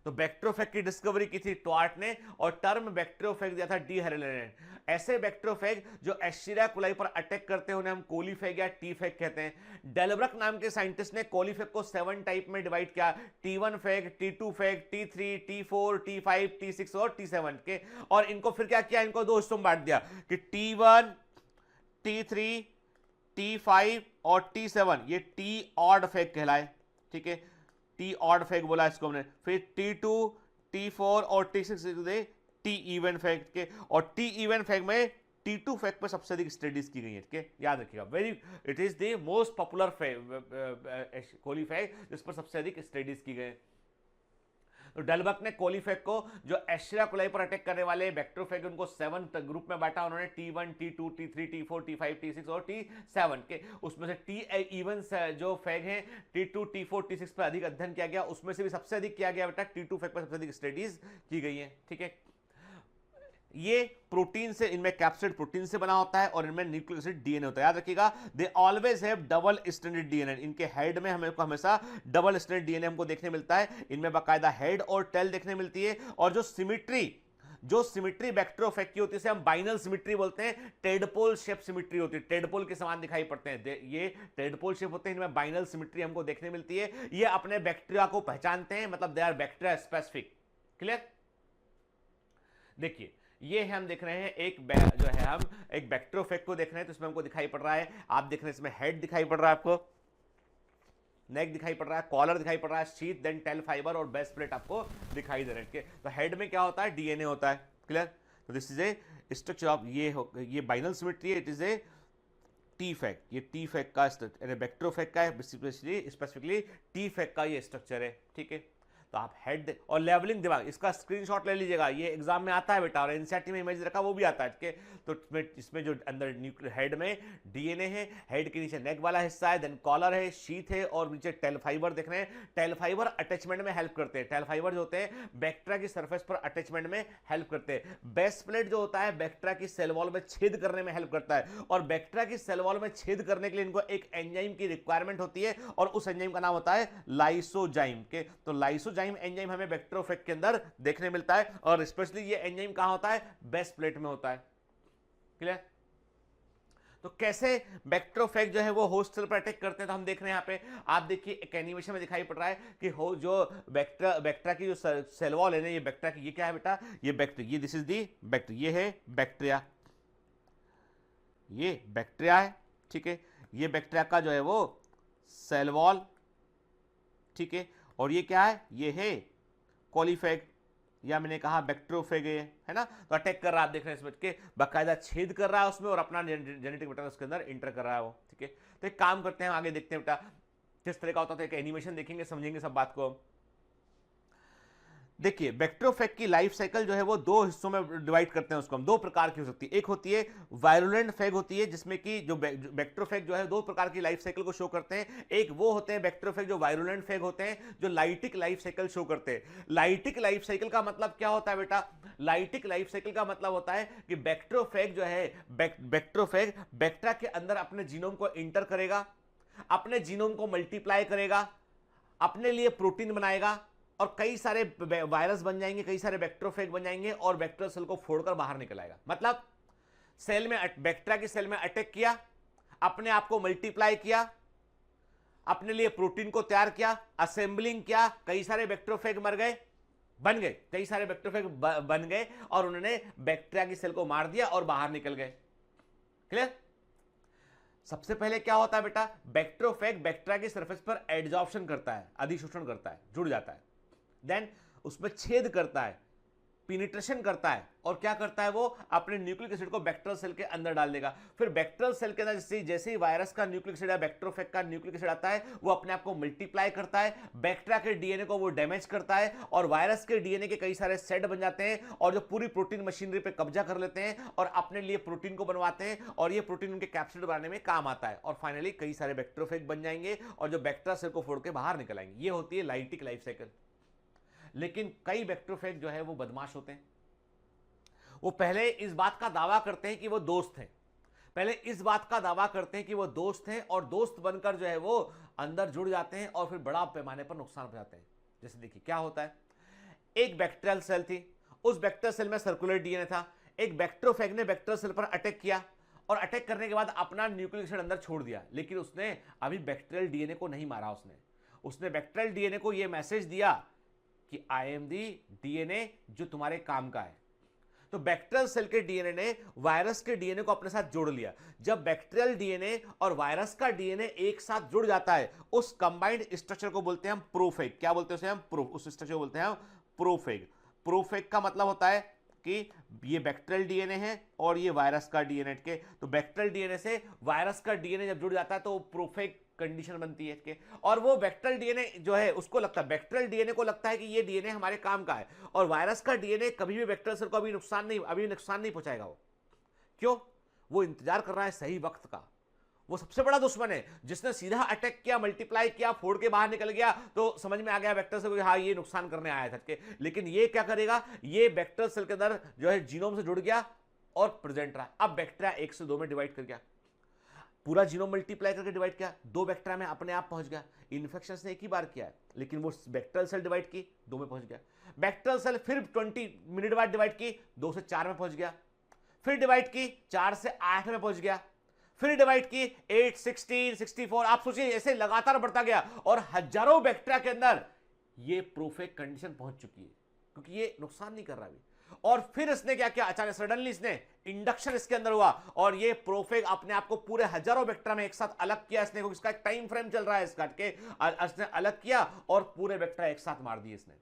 तो बैक्ट्रोफेग की डिस्कवरी की थी टॉर्ट ने और टर्म बैक्ट्रोफेग दिया था डी हेरेले ने। ऐसे बैक्ट्रोफेग जो एस्चेरिचिया कोलाई पर अटैक करते हैं उन्हें हम कोलीफेग या टी-फेग कहते हैं। डेलब्रक नाम के साइंटिस्ट ने कोलीफेग को 7 टाइप में डिवाइड किया, T1 फेग, T2 फेग, T3, T4, T5, T6 और T7 के। और इनको फिर क्या किया, इनको 2 हिस्सों में बांट दिया कि T1, T3, T5 और T7 ये टी ऑड फेग कहलाए। ठीक है, टी ऑड फेग बोला इसको हमने। फिर T2, T4 और T6 टी इवन फेग के। और टी इवन फेग में T2 फेग पर सबसे अधिक स्टडीज की गई है। ठीक है, याद रखिएगा, very it is the most popular coliphage जिस पर सबसे अधिक स्टडीज की गई। तो डेलबर्ग ने कोलीफेग को जो एस्चेरिचिया कोलाई पर अटैक करने वाले बैक्टीरियोफेग उनको 7 ग्रुप में बांटा उन्होंने, T1, T2, T3, T4, T5, T6 और T7 के। उसमें से टी इवन जो फेग हैं T2, T4, T6 पर अधिक अध्ययन किया गया, उसमें से भी सबसे अधिक किया गया बेटा T2 फेग पर सबसे अधिक स्टडीज की गई है। ठीक है, ये प्रोटीन से, इनमें कैप्सिड प्रोटीन से बना होता है और इनमें न्यूक्लिक एसिड डीएनए होता है। याद रखिएगा, they always have double stranded DNA. इनके हेड में हमें हमेशा डबल स्ट्रैंडेड डीएनए हमको देखने मिलता है। इनमें बाकायदा हेड और टेल देखने मिलती है। और जो सिमिट्री बैक्टीरियोफेग की होती है, हम बाइनल सिमिट्री बोलते हैं। टेडपोल शेप सिमिट्री होती है, टेडपोल के समान दिखाई पड़ते हैं, ये टेडपोल शेप होते हैं। इनमें बाइनल सिमिट्री हमको देखने मिलती है। ये अपने बैक्टीरिया को पहचानते हैं, मतलब they are bacteria specific. Clear? देखिए, ये हम देख रहे हैं एक बैक्टीरियोफेग को देख रहे हैं, तो इसमें हमको दिखाई पड़ रहा है, आप देख रहे हैं इसमें हेड दिखाई पड़ रहा है, आपको नेक दिखाई पड़ रहा है, कॉलर दिखाई पड़ रहा है, शीथ, देन टेल फाइबर और बेस प्लेट आपको दिखाई दे रहे हैं। तो हेड में क्या होता है, डीएनए होता है। क्लियर? तो this is a structure of ये बाइनल सिमेट्री है, इट इज ए टी फेग। ये टी फेग का बैक्टीरियोफेग का है, स्पेसिफिकली टी फेग का ये स्ट्रक्चर है। ठीक है, तो आप हेड और लेवलिंग दिमाग, इसका स्क्रीनशॉट ले लीजिएगा, ये एग्जाम में आता है बेटा, और एनसीईआरटी में इमेज रखा वो भी आता है। ठीक है, तो इसमें जो अंदर न्यूक्लियर हेड में डीएनए है, हेड के नीचे नेक वाला हिस्सा है, देन कॉलर है, शीथ है और नीचे टेल फाइबर देख रहे हैं। टेल फाइबर अटैचमेंट में हेल्प करते हैं। टेल फाइबर जो होते हैं बैक्टीरिया की सरफेस पर अटैचमेंट में हेल्प करते हैं। बेस प्लेट जो होता है बैक्टीरिया की सेल वॉल में छेद करने में हेल्प करता है, और बैक्टीरिया की सेल वॉल में छेद करने के लिए इनको एक एंजाइम की रिक्वायरमेंट होती है, और उस एंजाइम का नाम होता है लाइसोजाइम। के तो लाइसोजाइम एंजाइम हमें बैक्टीरियोफेग के अंदर देखने मिलता है, और स्पेशली ये एंजाइम कहां होता है, बेस प्लेट में होता है। क्लियर? तो कैसे बैक्टीरियोफेग जो है वो होस्ट सेल पर अटैक करते हैं, तो हम देख रहे हैं यहाँ पे, आप देखिए एक एनिमेशन में दिखाई पड़ रहा है कि जो बैक्टीरिया की जो सेल वॉल है ना, ये बैक्टीरिया की, ये क्या है बेटा, ये बैक्टीरिया, ये दिस इज दी बैक्टीरिया, ये है बैक्टीरिया, ये बैक्टीरिया है। ठीक है, ये बैक्टीरिया का जो है वो सेल वॉल। ठीक है, और ये क्या है, ये है कोलीफेग, या मैंने कहा बैक्टीरियोफेग है ना। तो अटैक कर रहा है, आप देख रहे हैं इसमें के बाकायदा छेद कर रहा है उसमें, और अपना जेनेटिक मैटर उसके अंदर इंटर कर रहा है वो। ठीक है, तो एक काम करते हैं, आगे देखते हैं बेटा किस तरह का होता है। एक एनिमेशन देखेंगे, समझेंगे सब बात को। देखिए, बैक्टीरियोफेग की लाइफ साइकिल जो है वो 2 हिस्सों में डिवाइड करते हैं उसको हम। 2 प्रकार की हो सकती है, एक होती है वायरुलेंट फेग होती है, जिसमें कि जो बैक्टीरियोफेग जो है 2 प्रकार की लाइफ साइकिल को शो करते हैं। एक वो होते हैं बैक्टीरियोफेग जो वायरुलेंट फेग होते हैं, जो लाइटिक लाइफ साइकिल शो करते हैं। लाइटिक लाइफ साइकिल का मतलब क्या होता है बेटा, लाइटिक लाइफ साइकिल का मतलब होता है कि बैक्टीरियोफेग जो है, बैक्टीरियोफेग बैक्टीरिया के अंदर अपने जीनोम को इंटर करेगा, अपने जीनोम को मल्टीप्लाई करेगा, अपने लिए प्रोटीन बनाएगा, और कई सारे वायरस बन जाएंगे, कई सारे बैक्टीरियोफेग बन जाएंगे, और बैक्टीरियल सेल को फोड़कर बाहर निकल आएगा। मतलब सेल में, बैक्टीरिया की सेल में अटैक किया, अपने आप को मल्टीप्लाई किया, अपने लिए प्रोटीन को तैयार किया, असेंबलिंग किया, कई सारे बैक्टीरियोफेग मर गए, बन गए, कई सारे बैक्टीरियोफेग बन गए, और उन्होंने बैक्टीरिया की सेल को मार दिया और बाहर निकल गए। क्लियर? सबसे पहले क्या होता है बेटा, बैक्टीरियोफेग बैक्टीरिया की सरफेस पर एडजॉर्प्शन करता है, अधिशोषण करता है, जुड़ जाता है, देन उसमें छेद करता है, पेनिट्रेशन करता है और क्या करता है, वो अपने न्यूक्लिक एसिड को बैक्टीरियल सेल के अंदर डाल देगा। फिर बैक्टीरियल सेल के अंदर जैसे ही वायरस का न्यूक्लिक एसिड या बैक्टीरियोफेज का न्यूक्लिक एसिड आता है, वो अपने आप को मल्टीप्लाई करता है, बैक्टीरिया के डीएनए को वो डैमेज करता है और वायरस के डीएनए के कई सारे सेट बन जाते हैं और जो पूरी प्रोटीन मशीनरी पे कब्जा कर लेते हैं और अपने लिए प्रोटीन को बनवाते हैं और ये प्रोटीन उनके कैप्सिड बनाने में काम आता है और फाइनली कई सारे बैक्टीरियोफेज बन जाएंगे और जो बैक्टीरिया सेल को फोड़ के बाहर निकल आएंगे। ये होती है लाइटिक लाइफ साइकिल। लेकिन कई बैक्टीरियोफेज जो है वो बदमाश होते हैं। वो पहले इस बात का दावा करते हैं कि वो दोस्त हैं, पहले इस बात का दावा करते हैं कि वो दोस्त हैं और दोस्त बनकर जो है वो अंदर जुड़ जाते हैं और फिर बड़ा पैमाने पर नुकसान पहुंचाते हैं। जैसे देखिए क्या होता है, एक बैक्टीरियल सेल थी, उस बैक्टीरियल सेल में सर्कुलर डीएनए था, एक बैक्टीरियोफेज ने बैक्टीरियल सेल पर अटैक किया और अटैक करने के बाद अपना न्यूक्लिक एसिड अंदर छोड़ दिया, लेकिन उसने अभी बैक्टीरियल डीएनए को नहीं मारा। उसने बैक्टीरियल डीएनए को यह मैसेज दिया कि आई एम दी डीएनए जो तुम्हारे काम का है। तो बैक्टीरियल सेल के डीएनए ने वायरस के डीएनए को अपने साथ जोड़ लिया। जब बैक्टीरियल डीएनए और वायरस का डीएनए एक साथ जुड़ जाता है, उस कंबाइंड स्ट्रक्चर को बोलते हैं हम प्रोफेग। क्या बोलते हैं उसे हम? उस स्ट्रक्चर को बोलते हैं हम प्रोफेग। प्रोफेग का मतलब होता है कि ये बैक्टीरियल डीएनए है और ये वायरस का डीएनए के, तो बैक्टीरियल डीएनए से वायरस का डीएनए जब जुड़ जाता है तो प्रोफेग कंडीशन बनती है इसके। और वो बैक्टीरियल डीएनए जो है उसको लगता है, बैक्टीरियल डीएनए को लगता है कि ये डीएनए हमारे काम का है और वायरस का डीएनए कभी भी बैक्टीरियल सेल को अभी नुकसान नहीं पहुंचाएगा। वो क्यों? वो इंतजार कर रहा है सही वक्त का। वो सबसे बड़ा दुश्मन है जिसने सीधा अटैक किया, मल्टीप्लाई किया, फोड़ के बाहर निकल गया तो समझ में आ गया बैक्टीरियल सेल को, हाँ ये नुकसान करने आया था। लेकिन ये क्या करेगा, ये बैक्टीरियल सेल के अंदर जो है जीनोम से जुड़ गया और प्रेजेंट रहा। अब बैक्टीरिया 1 से 2 में डिवाइड कर गया, पूरा जीनोम मल्टीप्लाई करके डिवाइड किया, 2 बैक्टीरिया में अपने आप पहुंच गया। इन्फेक्शन ने एक ही बार किया है, लेकिन वो बैक्टीरियल सेल डिवाइड की 2 में पहुंच गया। बैक्टीरियल सेल फिर 20 मिनट बाद डिवाइड की, 2 से 4 में पहुंच गया। फिर डिवाइड की 4 से 8 में पहुंच गया। फिर डिवाइड की 8, 16, 64। आप सोचिए ऐसे लगातार बढ़ता गया और हजारों बैक्टीरिया के अंदर ये प्रोफेग कंडीशन पहुंच चुकी है क्योंकि ये नुकसान नहीं कर रहा अभी। और फिर इसने क्या किया, अचानक सडनली इसने इंडक्शन इसके अंदर हुआ और ये प्रोफेग अपने आप को पूरे हजारों बैक्टीरिया में एक साथ अलग किया इसने, इसका एक टाइम फ्रेम चल रहा है इसका के, इसने अलग किया और पूरे बैक्टीरिया एक साथ मार दिए इसने।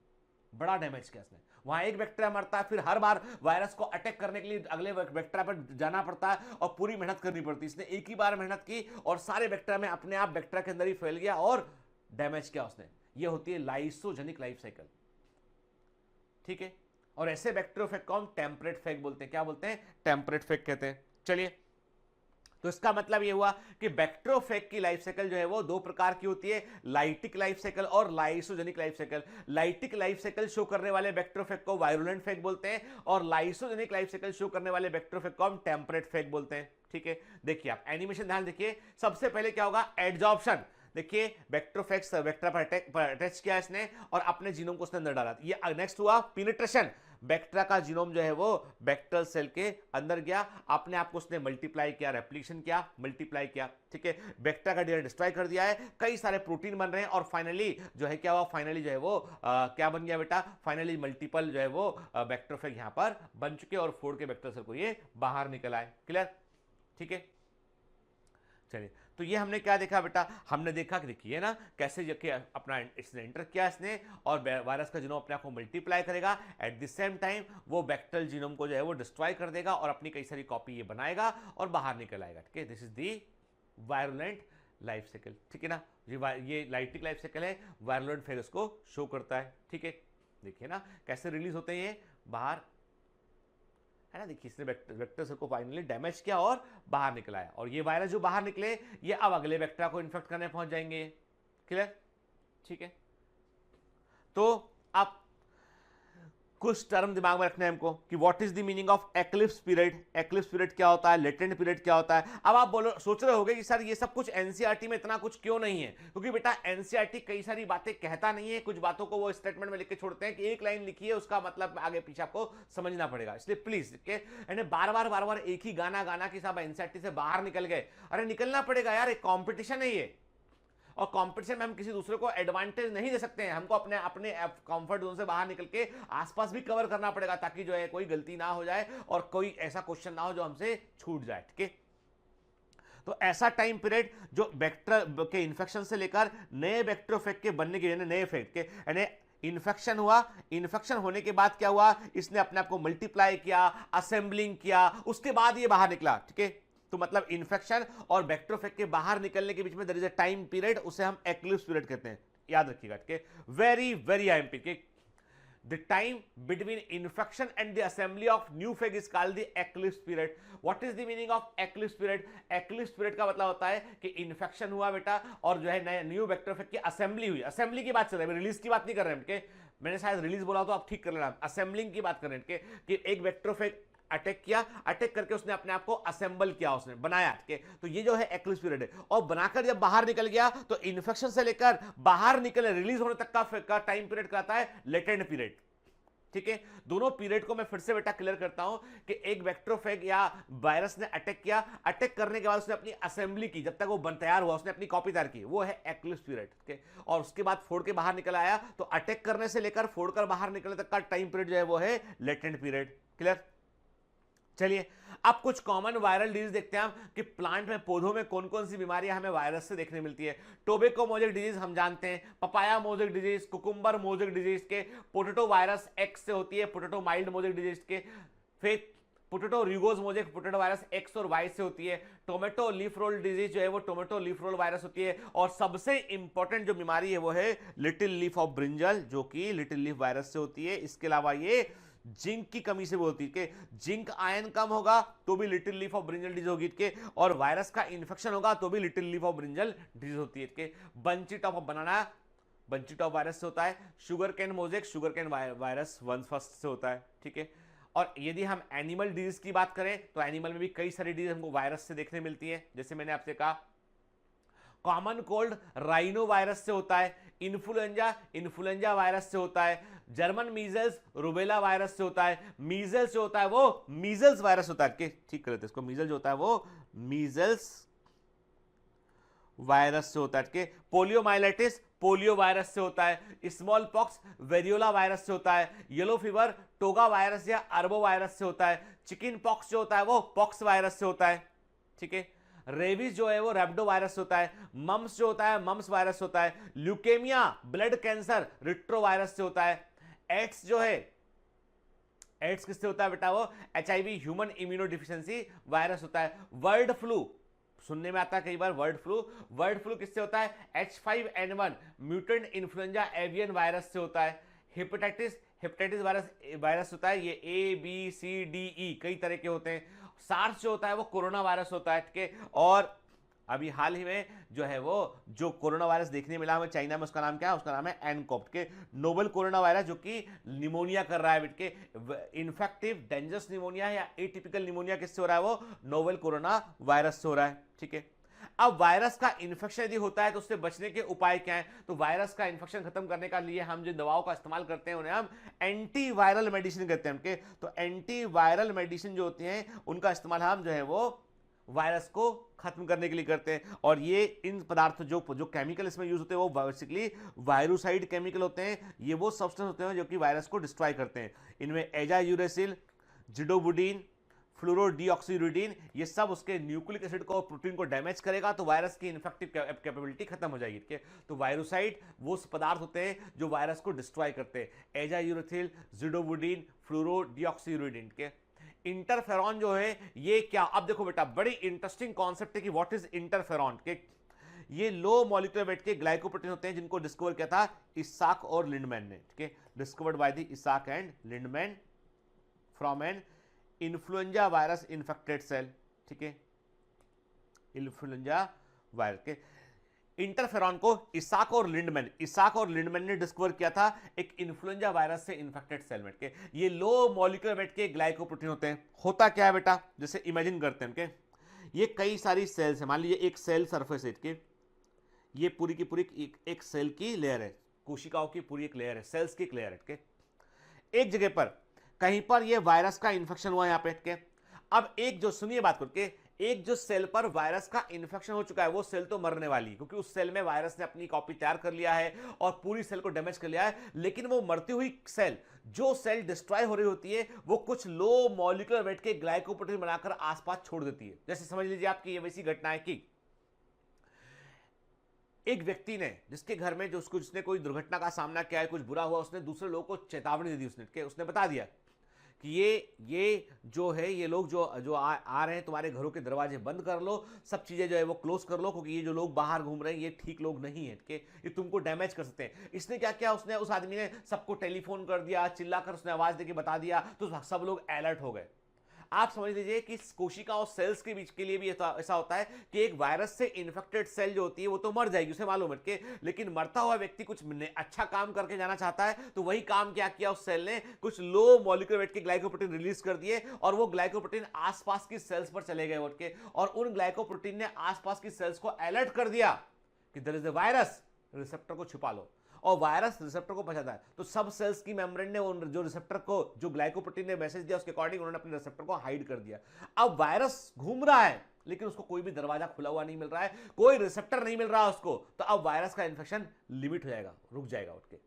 बड़ा डैमेज किया इसने। वहां एक बैक्टीरिया मरता है, फिर हर बार वायरस को अटैक करने के लिए अगले बैक्टीरिया पर जाना पड़ता है और पूरी मेहनत करनी पड़ती है। इसने एक ही बार मेहनत की और सारे बैक्टीरिया में अपने आप बैक्टीरिया के अंदर ही फैल गया और डैमेज किया उसने। ये होती है लाइसोजेनिक लाइफ साइकिल, ठीक है। और ऐसे बैक्टीरियोफेज को हम टेम्परेट फेग बोलते हैं। क्या बोलते हैं? टेम्परेट फेग कहते हैं। चलिए, तो इसका मतलब ये हुआ कि बैक्टीरियोफेज की लाइफ साइकिल जो है वो 2 प्रकार की होती है, लाइटिक लाइफ साइकिल और lysogenic life cycle. Lytic life cycle show करने वाले बैक्टीरियोफेज को वायरुलेंट फेग बोलते हैं और लाइसोजेनिक लाइफ साइकिल शो करने वाले बैक्टीरियोफेज को हम टेम्परेट फेग बोलते हैं, ठीक है। देखिए आप एनिमेशन ध्यान देखिए। सबसे पहले क्या होगा, एडजॉर्प्शन। देखिए बैक्टीरियोफेज बैक्टीरिया पर अटैच किया इसने और अपने जीनोम को उसने अंदर डाला। ये नेक्स्ट हुआ पेनिट्रेशन। बैक्टीरिया का जीनोम जो है वो बैक्टीरियल सेल के अंदर गया, अपने आप को उसने मल्टीप्लाई किया, रेप्लिकेशन किया, मल्टीप्लाई किया, ठीक है। बैक्टीरिया का डीएनए डिस्ट्रॉय कर दिया है, कई सारे प्रोटीन बन रहे हैं और फाइनली जो है क्या हुआ, फाइनली जो है वो क्या बन गया बेटा, फाइनली मल्टीपल जो है वो बैक्टीरियोफेज यहां पर बन चुके और फोड़ के बैक्टीरियल सेल को ये बाहर निकल आए। क्लियर, ठीक है। चलिए, तो ये हमने क्या देखा बेटा, हमने देखा कि देखिए ना कैसे अपना इसने एंटर किया इसने और वायरस का जीनोम अपने आप को मल्टीप्लाई करेगा, एट द सेम टाइम वो बैक्टीरियल जीनोम को जो है वो डिस्ट्रॉय कर देगा और अपनी कई सारी कॉपी ये बनाएगा और बाहर निकल आएगा, ठीक है। This is the virulent life cycle, ठीक है ना। ये लाइटिक लाइफ साइकिल है, वायरुलेंट फेज उसको शो करता है, ठीक है। देखिए ना कैसे रिलीज होते हैं ये बाहर, है ना। देखिए इसने बैक्टीरिया सेल को फाइनली डैमेज किया और बाहर निकला है और ये वायरस जो बाहर निकले ये अब अगले बैक्टीरिया को इन्फेक्ट करने पहुंच जाएंगे। क्लियर, ठीक है। तो आप कुछ टर्म दिमाग में रखना है हमको कि what is the meaning of eclipse period. Eclipse period क्या होता है, लेटेंट पीरियड क्या होता है। अब आप सोच रहे होंगे कि सर ये सब कुछ एनसीईआरटी में इतना कुछ क्यों नहीं है, क्योंकि बेटा एनसीईआरटी कई सारी बातें कहता नहीं है, कुछ बातों को वो स्टेटमेंट में लिख के छोड़ते हैं कि एक लाइन लिखी है उसका मतलब आगे पीछे आपको समझना पड़ेगा। इसलिए प्लीज बार बार एक ही गाना कि साहब एनसीईआरटी से बाहर निकल गए। अरे निकलना पड़ेगा यार, एक कॉम्पिटिशन है ये और कंपटीशन में हम किसी दूसरे को एडवांटेज नहीं दे सकते हैं। हमको अपने अपने कंफर्ट जोन से बाहर निकल के आसपास भी कवर करना पड़ेगा ताकि जो है कोई गलती ना हो जाए और कोई ऐसा क्वेश्चन ना हो जो हमसे छूट जाए, ठीक है। तो ऐसा टाइम पीरियड जो बैक्टीरिया के इन्फेक्शन से लेकर नए बैक्टीरियोफेज के बनने के नए फेज के यानी इन्फेक्शन हुआ, इन्फेक्शन होने के बाद क्या हुआ, इसने अपने आप को मल्टीप्लाई किया, असेंबलिंग किया, उसके बाद ये बाहर निकला, ठीक है। तो मतलब इन्फेक्शन और बैक्टीरियोफेज के बाहर निकलने के बीच में there is a time period, उसे हम एक्लिप्स पीरियड कहते हैं, याद रखिएगा, ठीक है। Very very important, the time between infection and the assembly of new phage is called the eclipse period. What is the meaning of eclipse period? eclipse period का मतलब होता है कि इन्फेक्शन हुआ बेटा और जो है नया न्यू बैक्टीरियोफेज की असेंबली हुई, असेंबली की बात चल रही है, रिलीज की बात नहीं कर रहे हैं, मैंने शायद रिलीज बोला तो आप ठीक कर लेना, असेंबलिंग की बात कर रहे हैं कि एक बैक्टीरियोफेज अटैक किया, अटैक करके उसने अपने आप को असेंबल किया, उसने बनाया, ठीक है। तो ये जो है एक्लिप्स पीरियड है, और बनाकर जब बाहर निकल गया तो इन्फेक्शन से लेकर बाहर निकले रिलीज होने तक का टाइम पीरियड कहता है लेटेंट पीरियड, ठीक है। दोनों पीरियड को मैं फिर से बेटा क्लियर करता हूं कि एक बैक्टीरियोफेज या वायरस ने अटैक किया, अटैक करने के बाद उसने अपनी असेंबली की, जब तक वो तैयार हुआ उसने अपनी कॉपी तैयार की, वो है एक्लिप्स पीरियड, ठीक है। और उसके बाद फोड़ के बाहर निकल आया, तो अटैक करने से लेकर फोड़कर बाहर निकलने तक का टाइम पीरियड जो है वो है लेटेंट पीरियड, क्लियर। चलिए अब कुछ कॉमन वायरल डिजीज देखते हैं हम कि प्लांट में, पौधों में कौन कौन सी बीमारियां हमें वायरस से देखने मिलती है। टोबैको मोजेक डिजीज हम जानते हैं, papaya mosaic disease, cucumber mosaic disease के, पोटैटो वायरस एक्स से होती है, पोटैटो माइल्ड मोजेक डिजीज के, फिर potato rugose mosaic potato virus X और वाई से होती है, टोमेटो लीफ रोल डिजीज जो है वो टोमेटो लीफ रोल वायरस होती है, और सबसे इंपॉर्टेंट जो बीमारी है वो है लिटिल लीफ ऑफ ब्रिंजल जो कि लिटिल लीफ वायरस से होती है। इसके अलावा ये जिंक की कमी से होती है, जिंक आयन कम होगा तो भी little leaf of brinjal disease होगी, के और वायरस का इन्फेक्शन होगा तो भी little leaf of brinjal disease होती है, के bunchy top of banana bunchy top virus से होता है, sugar cane mosaic sugar cane virus one first से होता है, ठीक है। और यदि हम एनिमल डिजीज की बात करें तो एनिमल में भी कई सारी डिजीज हमको वायरस से देखने मिलती है, जैसे मैंने आपसे कहा कॉमन कोल्ड राइनो वायरस से होता है, इन्फ्लुएंजा इन्फ्लुएंजा वायरस से होता है, जर्मन मीजल्स रूबेला वायरस से होता है, मीजल्स जो होता है वो मीजल्स वायरस होता है, ठीक कर लेते हैं इसको, मीजल्स जो होता है वो मीजल्स वायरस से होता है, ठीक है। पोलियोमाइलिटिस पोलियो वायरस से होता है, स्मॉल पॉक्स वेरियोला वायरस से होता है, येलो फीवर टोगा वायरस या अरबो वायरस से होता है, चिकन पॉक्स जो होता है वो पॉक्स वायरस से होता है, ठीक है। रेबीज जो है वो रैप्डो वायरस होता है, मम्स जो होता है मम्स वायरस होता है, leukaemia blood cancer retro virus से होता है, एड्स जो है एड्स किससे होता है बेटा, वो HIV human immuno deficiency virus होता है, बर्ड फ्लू सुनने में आता है कई बार, बर्ड फ्लू किससे होता है, H5N1 mutant influenza avian virus से होता है, हेपेटाइटिस वायरस होता है, ये ABCDE कई तरह के होते हैं, सार्स जो होता है वो कोरोना वायरस होता है, ठीक है। और अभी हाल ही में जो है वो जो कोरोना वायरस देखने मिला हमें चाइना में, उसका नाम क्या है, उसका नाम है एनकॉप, के नोवल कोरोना वायरस जो कि निमोनिया कर रहा है बेट के, इन्फेक्टिव डेंजरस निमोनिया या एटिपिकल निमोनिया किससे हो रहा है, वो नोवल कोरोना वायरस से हो रहा है, ठीक है। अब वायरस का इन्फेक्शन यदि होता है तो उससे बचने के उपाय क्या हैं, तो वायरस का इन्फेक्शन खत्म करने के लिए हम जिन दवाओं का इस्तेमाल करते हैं उन्हें हम एंटीवायरल मेडिसिन कहते हैं, उनके तो एंटीवायरल मेडिसिन जो होती हैं उनका इस्तेमाल हम जो है वो वायरस को खत्म करने के लिए करते हैं। और ये इन पदार्थ जो केमिकल इसमें यूज होते हैं वो बेसिकली वायरोसाइड केमिकल होते हैं, ये वो सब्सटेंस होते हैं जो कि वायरस को डिस्ट्रॉय करते हैं। इनमें एजायूरेसिल, जिडोबुडीन, फ्लोरोडीऑक्सीरिडीन, ये सब उसके न्यूक्लिक एसिड को और प्रोटीन को डैमेज करेगा तो वायरस की इन्फेक्टिव कैपेबिलिटी खत्म हो जाएगी, ठीक है। तो वायरोसाइड वो पदार्थ होते हैं जो वायरस को डिस्ट्रॉय करते हैं, एजायूरेसिल, जिडोबुडीन, फ्लोरोडीऑक्सीरिडीन के। इंटरफेरॉन जो है ये क्या, अब देखो बेटा बड़ी इंटरेस्टिंग कॉन्सेप्ट है कि व्हाट इज इंटरफेरॉन के, ये लो मॉलिक्यूलर वेट के ग्लाइकोप्रोटीन होते हैं जिनको डिस्कवर किया था इसाक और लिंडमैन ने, ठीक है, discovered by the Isaac and Lindenmann from an influenza virus infected cell, ठीक है, इन्फ्लुएंजा वायरस के। इंटरफेरॉन को इसाक और लिंडमैन ने डिस्कवर किया था एक इन्फ्लुएंजा वायरस से इन्फेक्टेड सेल में के। ये लो मॉलिक्यूलर वेट के ग्लाइकोप्रोटीन होते हैं। होता क्या है बेटा, जैसे इमेजिन करते हैं के ये कई सारी सेल्स है, मान लीजिए एक सेल सरफेस है के, ये पूरी की पूरी एक सेल की लेयर है, कोशिकाओं की पूरी एक लेयर है, सेल्स की एक लेयर है के। एक जगह पर कहीं पर ये वायरस का इन्फेक्शन हुआ यहाँ पे के। अब एक जो सुनिए बात करके, एक जो सेल पर वायरस का इन्फेक्शन हो चुका है वो सेल तो मरने वाली है क्योंकि उस सेल में वायरस ने अपनी कॉपी तैयार कर लिया है और पूरी सेल को डैमेज कर लिया है। लेकिन वो मरती हुई सेल, जो सेल डिस्ट्रॉय हो रही होती है, वो कुछ लो मॉलिक्यूलर वेट के ग्लाइकोप्रोटीन बनाकर आसपास छोड़ देती है। जैसे समझ लीजिए आपकी ये वैसी घटना है कि एक व्यक्ति ने जिसके घर में जिसने कोई दुर्घटना का सामना किया है, कुछ बुरा हुआ, उसने दूसरे लोगों को चेतावनी दे दी। उसने बता दिया कि ये जो है, ये लोग जो आ रहे हैं, तुम्हारे घरों के दरवाजे बंद कर लो, सब चीज़ें जो है वो क्लोज कर लो, क्योंकि ये जो लोग बाहर घूम रहे हैं ये ठीक लोग नहीं है, कि ये तुमको डैमेज कर सकते हैं। इसने क्या किया, उसने उस आदमी ने सबको टेलीफोन कर दिया, चिल्लाकर उसने आवाज़ देके बता दिया, तो सब लोग अलर्ट हो गए। आप समझ लीजिए कि कोशिका और सेल्स के बीच के लिए भी ऐसा होता है कि एक वायरस से इन्फेक्टेड सेल जो होती है वो तो मर जाएगी, उसे मालूम है कि, लेकिन मरता हुआ व्यक्ति कुछ अच्छा काम करके जाना चाहता है, तो वही काम क्या किया उस सेल ने, कुछ लो मॉलिक्यूलर वेट के ग्लाइकोप्रोटीन रिलीज कर दिए, और वो ग्लाइकोप्रोटीन आसपास की सेल्स पर चले गए उठ के, और उन ग्लाइकोप्रोटीन ने आसपास की सेल्स को अलर्ट कर दिया कि there is a virus, receptor को छुपा लो। और वायरस रिसेप्टर को पहचानता है, तो सब सेल्स की मेम्ब्रेन ने उन जो रिसेप्टर को, जो ग्लाइकोप्रोटीन ने मैसेज दिया उसके अकॉर्डिंग उन्होंने अपने रिसेप्टर को हाइड कर दिया। अब वायरस घूम रहा है लेकिन उसको कोई भी दरवाजा खुला हुआ नहीं मिल रहा है, कोई रिसेप्टर नहीं मिल रहा उसको, तो अब वायरस का इन्फेक्शन लिमिट हो जाएगा, रुक जाएगा उठ के।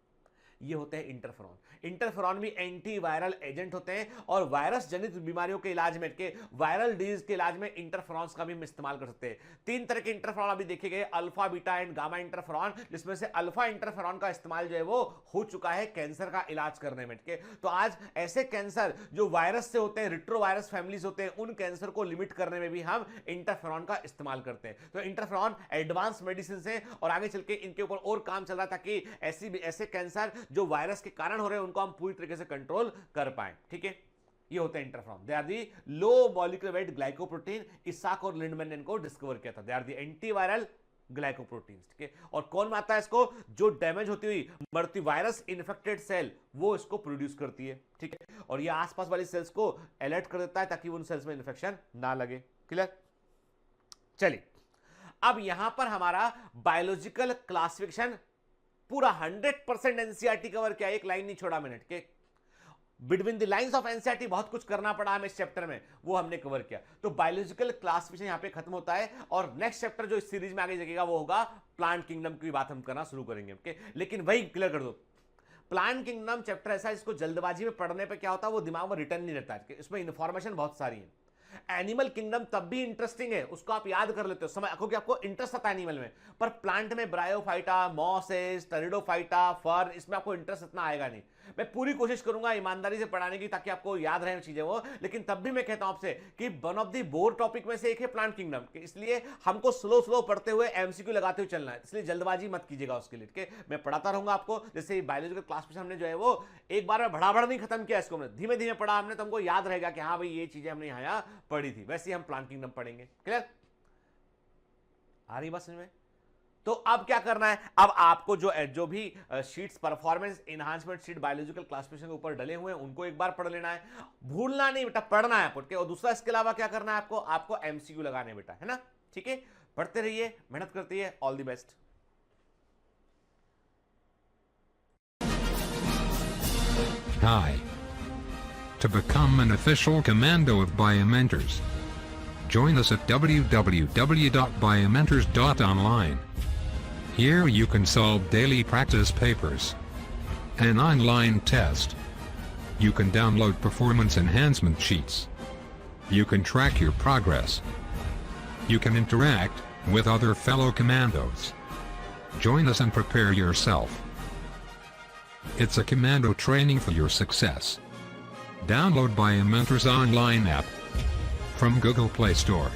ये होते हैं इंटरफेरॉन। इंटरफेरॉन भी एंटी वायरल एजेंट होते हैं, और वायरस जनित बीमारियों के इलाज में, के वायरल डिजीज के इलाज में इंटरफेरॉन्स का भी हम इस्तेमाल कर सकते हैं। 3 तरह के इंटरफेरॉन अभी देखे गए, alpha, beta and gamma interferon, जिसमें से अल्फा इंटरफेरॉन का इस्तेमाल जो है वो हो चुका है कैंसर का इलाज करने में। तो आज ऐसे कैंसर जो वायरस से होते हैं, रिट्रोवायरस फैमिलीज होते हैं, उन कैंसर को लिमिट करने में भी हम इंटरफेरॉन का इस्तेमाल करते हैं। तो इंटरफेरॉन एडवांस मेडिसिन है, और आगे चल के इनके ऊपर और काम चल रहा है, ताकि ऐसे कैंसर जो वायरस के कारण हो रहे हैं उनको हम पूरी तरीके से कंट्रोल कर पाए। ठीक है, ये होते हैं interferon. They are the low molecular weight glycoprotein. Isaac और लिंडमैन ने इनको डिस्कवर किया था। They are the antiviral glycoprotein. ठीक है, और कौन आता है इसको, जो डैमेज होती हुई मरती वायरस इन्फेक्टेड सेल, वो इसको प्रोड्यूस करती है। ठीक है, और ये आसपास वाली सेल्स को अलर्ट कर देता है ताकि उन सेल्स में इन्फेक्शन ना लगे। क्लियर? चलिए, अब यहां पर हमारा बायोलॉजिकल क्लासिफिकेशन पूरा 100% एनसीईआरटी कवर किया, एक लाइन नहीं छोड़ा मैंने। के between the lines of NCERT बहुत कुछ करना पड़ा हमें इस चैप्टर में, वो हमने कवर किया। तो बायोलॉजिकल क्लासिफिकेशन यहां पे खत्म होता है, और नेक्स्ट चैप्टर जो इस सीरीज में आगे लगेगा वो होगा प्लांट किंगडम की बात हम करना शुरू करेंगे। ओके, लेकिन वही क्लियर कर दो, प्लांट किंगडम चैप्टर ऐसा है जिसको जल्दबाजी में पढ़ने पे क्या होता है, वो दिमाग में रिटर्न नहीं रहता है, इसमें इंफॉर्मेशन बहुत सारी है। एनिमल किंगडम तब भी इंटरेस्टिंग है, उसको आप याद कर लेते हो समय, क्योंकि आपको इंटरेस्ट आता है एनिमल में, पर प्लांट में ब्रायोफाइटा, मॉसेस, टेरिडोफाइटा, फर, इसमें आपको इंटरेस्ट इतना आएगा नहीं। मैं पूरी कोशिश करूंगा ईमानदारी से पढ़ाने की, ताकि आपको याद रहे चीजें वो, लेकिन तब भी मैं कहता हूं आपसे कि one of the bore topic में से एक है प्लांट किंगडम, इसलिए हमको स्लो पढ़ते हुए एमसीक्यू लगाते हुए चलना है, इसलिए जल्दबाजी मत कीजिएगा उसके लिए। मैं पढ़ाता रहूंगा आपको, जैसे बायोलॉजिकल क्लास में हमने जो है वो एक बार में भड़ाभड़ नहीं खत्म किया, इसको हमने धीमे धीमे पढ़ा, हमने, तो हमको याद रहेगा कि हाँ भाई ये चीजें हमने यहाँ पढ़ी थी। वैसे हम प्लांट किंगडम पढ़ेंगे। क्लियर? आ रही बात समझ में? तो अब क्या करना है, अब आपको जो भी sheets performance enhancement sheet biological classification के ऊपर डले हुए हैं उनको एक बार पढ़ लेना है, भूलना नहीं बेटा, पढ़ना है आपको। और दूसरा इसके अलावा क्या करना है आपको एमसीक्यू लगाने बेटा, है ना? ठीक है, पढ़ते रहिए, मेहनत करते रहिए, all the best. Hi. To become an official commando of Biomentors, join us at www.biomentors.online. Here you can solve daily practice papers, an online test. You can download performance enhancement sheets. You can track your progress. You can interact with other fellow commandos. Join us and prepare yourself. It's a commando training for your success. Download Biomentors online app from Google Play Store.